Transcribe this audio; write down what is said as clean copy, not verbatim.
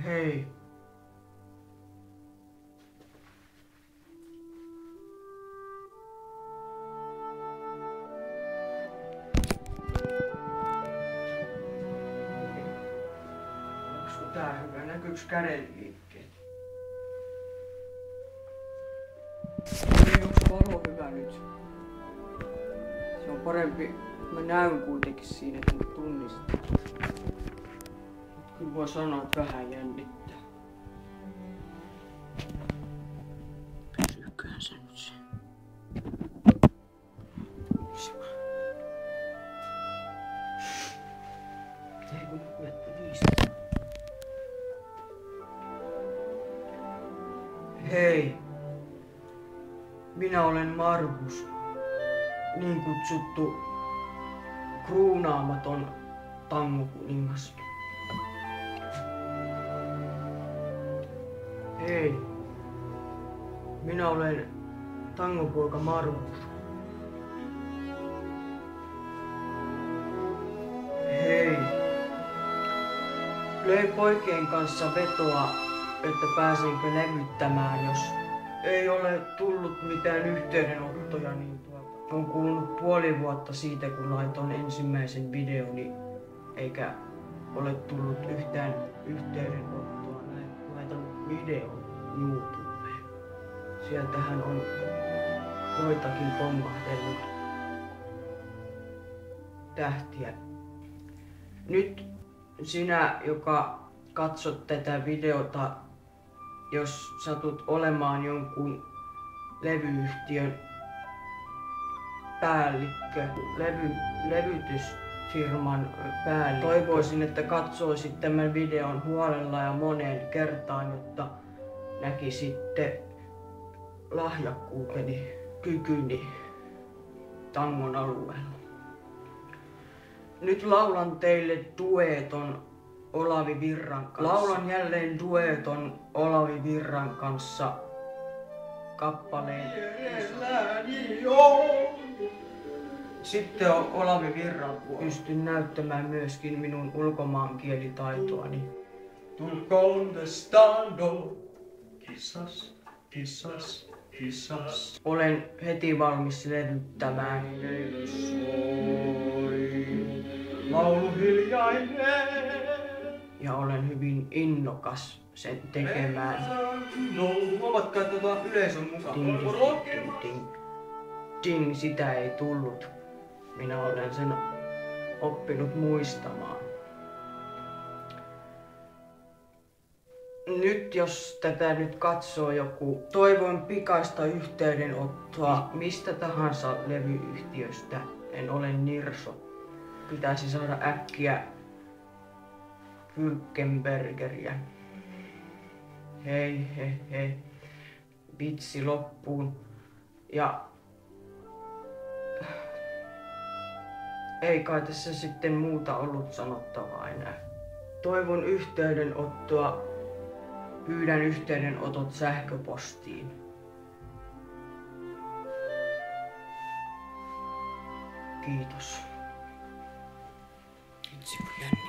Hei. Onks tää hyvä? Näkyyks kädenliikkeet? Ei, onks valo hyvä nyt? Se on parempi. Mä näyn kuitenkin siinä, että mut tunnistaa. Kyllä voi sanoa, että vähän jännittää. Pysyyköhän se nyt se? Ei kun luette niistä. Hei. Minä olen Markus. Niin kutsuttu kruunaamaton tangokuningas. Hei, minä olen tangopoika Markus. Hei, löin poikien kanssa vetoa, että pääsenkö levyttämään, jos ei ole tullut mitään yhteydenottoja, niin on kulunut puoli vuotta siitä, kun laitoin ensimmäisen videoni, eikä ole tullut yhtään yhteydenottoa. Laitan videon YouTubeen. Sieltähän on joitakin pommahdellut tähtiä. Nyt sinä, joka katsot tätä videota, jos satut olemaan jonkun levyyhtiön päällikkö, levytysfirman päällikkö. Toivoisin, että katsoisit tämän videon huolella ja moneen kertaan, jotta näkisitte lahjakkuuteni, kykyni tangon alueella. Nyt laulan teille dueton Olavi Virran kanssa. Laulan jälleen dueton Olavi Virran kanssa kappaleen. Sitten on Olavi Virran vuoro. Pystyn näyttämään myöskin minun ulkomaankielitaitoani. Tu contestando, quizás, quizás, quizás. Olen heti valmis levyttämään. Laulu hiljainen. Ja olen hyvin innokas sen tekemään. No, huomatkaa yleisön mukaan. Ding, ding, ding, ding. Ding, sitä ei tullut. Minä olen sen oppinut muistamaan. Nyt jos tätä nyt katsoo joku, toivon pikaista yhteydenottoa mistä tahansa levyyhtiöstä. En ole nirso. Pitäisi saada äkkiä Kylkenbergeriä. Hei, hei, hei. Vitsi loppuun. Ja ei kai tässä sitten muuta ollut sanottavaa enää. Toivon yhteydenottoa. Pyydän yhteydenotot sähköpostiin. Kiitos. Vitsi kun jännä.